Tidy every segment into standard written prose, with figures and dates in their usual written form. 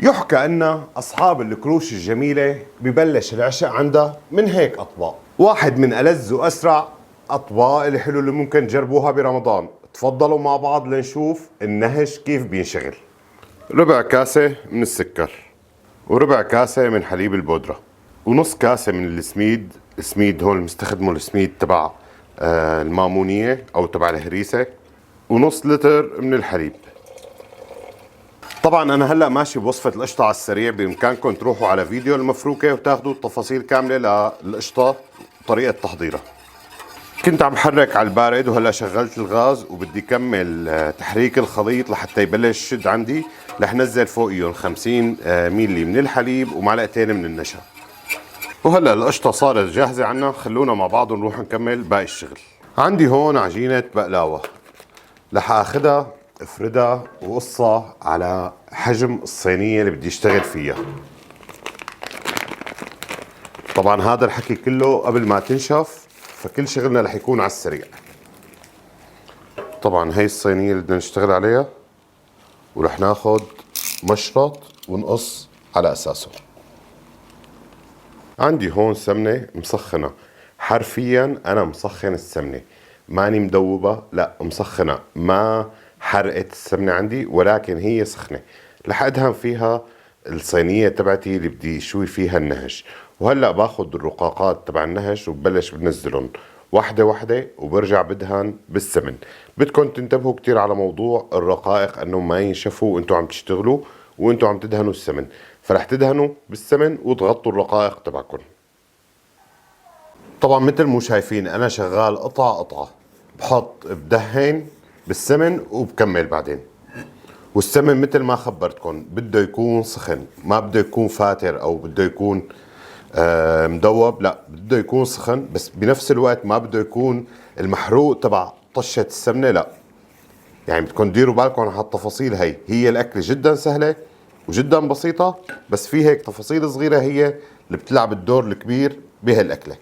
يحكى أن أصحاب الكروش الجميلة ببلش العشاء عندها من هيك أطباق. واحد من ألذ وأسرع أطباق الحلو اللي ممكن تجربوها برمضان. تفضلوا مع بعض لنشوف النهش كيف بينشغل. ربع كاسة من السكر، وربع كاسة من حليب البودرة، ونص كاسة من السميد هون مستخدمه السميد تبع المامونية أو تبع الهريسة، ونص لتر من الحليب. طبعا انا هلا ماشي بوصفة القشطة على السريع، بامكانكم تروحوا على فيديو المفروكة وتاخذوا التفاصيل كاملة للقشطة وطريقة تحضيرها. كنت عم بحرك على البارد وهلا شغلت الغاز وبدي كمل تحريك الخليط لحتى يبلش يشد عندي. رح نزل فوقيهم 50 ميلي من الحليب ومعلقتين من النشا. وهلا القشطة صارت جاهزة عنا، خلونا مع بعض ونروح نكمل باقي الشغل. عندي هون عجينة بقلاوة، رح اخذها افردها وقصها على حجم الصينية اللي بدي اشتغل فيها. طبعا هذا الحكي كله قبل ما تنشف، فكل شغلنا رح يكون على السريع. طبعا هي الصينية اللي بدنا نشتغل عليها، ورح ناخد مشرط ونقص على اساسه. عندي هون سمنة مسخنة، حرفيا انا مسخن السمنة، ماني مدوبة، لا مسخنة، ما حرقت السمنة عندي ولكن هي سخنة. رح ادهن فيها الصينية تبعتي اللي بدي شوي فيها النهش. وهلأ باخد الرقاقات تبع النهش وببلش بنزلهم واحدة واحدة، وبرجع بدهن بالسمن. بدكم تنتبهوا كتير على موضوع الرقائق انهم ما ينشفوا وانتوا عم تشتغلوا وانتوا عم تدهنوا السمن، فرح تدهنوا بالسمن وتغطوا الرقائق تبعكم. طبعا مثل مو شايفين انا شغال قطعة قطعة، بحط بدهن بالسمن وبكمل بعدين. والسمن مثل ما خبرتكم بده يكون سخن، ما بده يكون فاتر او بده يكون مدوب، لا بده يكون سخن، بس بنفس الوقت ما بده يكون المحروق تبع طشة السمنة، لا. يعني بدكم ديروا بالكم على هالتفاصيل. هي الأكلة جدا سهلة وجدا بسيطة، بس في هيك تفاصيل صغيرة هي اللي بتلعب الدور الكبير بهالأكلة.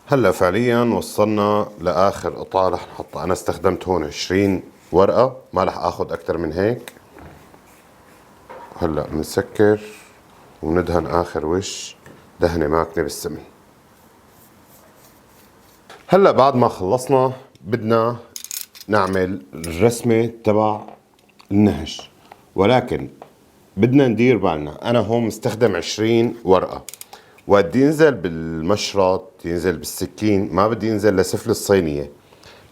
هلا فعليا وصلنا لاخر قطعة رح نحطها. انا استخدمت هون 20 ورقة، ما رح اخذ اكثر من هيك. هلا بنسكر وندهن اخر وش دهنة ماكنة بالسمن. هلا بعد ما خلصنا بدنا نعمل الرسمة تبع النهش، ولكن بدنا ندير بالنا. انا هون مستخدم 20 ورقة، وبدي ينزل بالمشرط ينزل بالسكين، ما بدي ينزل لسفل الصينية.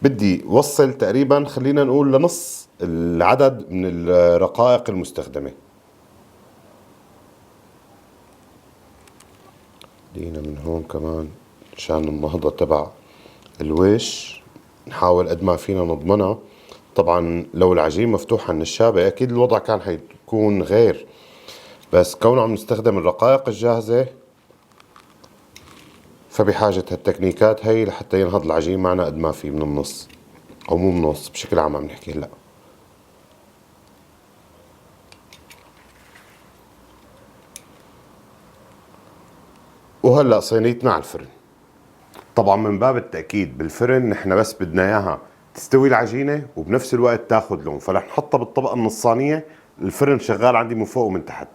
بدي وصل تقريبا خلينا نقول لنص العدد من الرقائق المستخدمة. دينا من هون كمان عشان النهضة تبع الوش نحاول قد ما فينا نضمنها. طبعا لو العجين مفتوح على النشابة اكيد الوضع كان حيكون غير، بس كونه عم نستخدم الرقائق الجاهزة فبحاجة هالتكنيكات هي لحتى ينهض العجين معنا قد ما في من النص، او مو من النص، بشكل عام عم نحكي هلا. وهلا صينيتنا على الفرن. طبعا من باب التأكيد بالفرن نحن بس بدنا اياها تستوي العجينة وبنفس الوقت تاخذ لون، فرح نحطها بالطبقة النصانية. الفرن شغال عندي من فوق ومن تحت.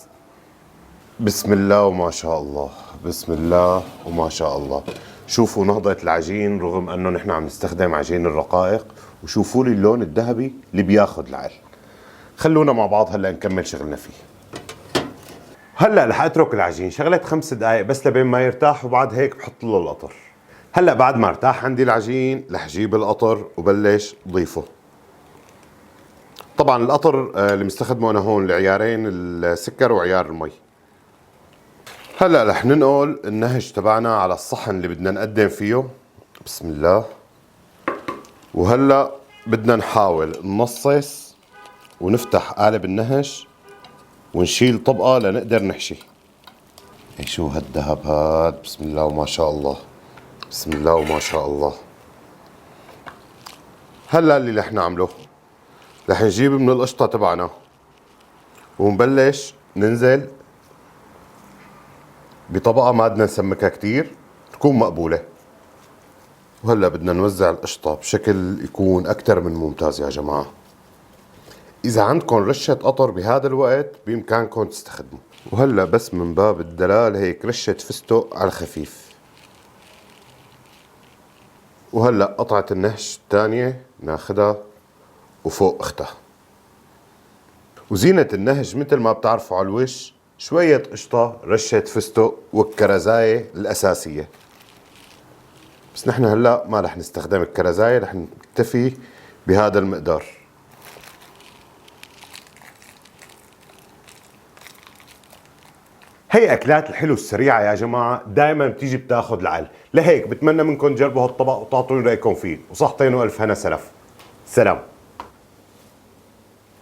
بسم الله وما شاء الله، بسم الله وما شاء الله. شوفوا نهضة العجين رغم انه نحن عم نستخدم عجين الرقائق، وشوفوا لي اللون الذهبي اللي بياخذ العقل. خلونا مع بعض هلا نكمل شغلنا فيه. هلا رح اترك العجين شغلة 5 دقائق بس لبين ما يرتاح، وبعد هيك بحط له القطر. هلا بعد ما ارتاح عندي العجين رح اجيب القطر وبلش ضيفه. طبعا القطر اللي مستخدمه انا هون العيارين، السكر وعيار المي. هلا رح ننقل النهج تبعنا على الصحن اللي بدنا نقدم فيه. بسم الله. وهلا بدنا نحاول ننصص ونفتح قالب النهج ونشيل طبقة لنقدر نحشي. شو هالذهب هاد، بسم الله وما شاء الله، بسم الله وما شاء الله. هلا اللي رح نعمله رح نجيب من القشطة تبعنا ونبلش ننزل بطبقة ما بدنا نسمكها كتير، تكون مقبولة. وهلا بدنا نوزع القشطة بشكل يكون أكتر من ممتاز يا جماعة. إذا عندكم رشة قطر بهذا الوقت بإمكانكم تستخدموا. وهلأ بس من باب الدلال هيك رشة فستق على خفيف. وهلأ قطعة النهش الثانية ناخدها وفوق اختها. وزينة النهج مثل ما بتعرفوا على الوش شوية قشطة، رشة فستق، والكرزاية الأساسية. بس نحن هلأ ما رح نستخدم الكرزاية، رح نكتفي بهذا المقدار. هي أكلات الحلو السريعة يا جماعة دائما بتيجي بتاخد العقل، لهيك بتمنى منكم تجربوا هالطبق وتعطوني رأيكم فيه، وصحتين وألف هنا سلف. سلام.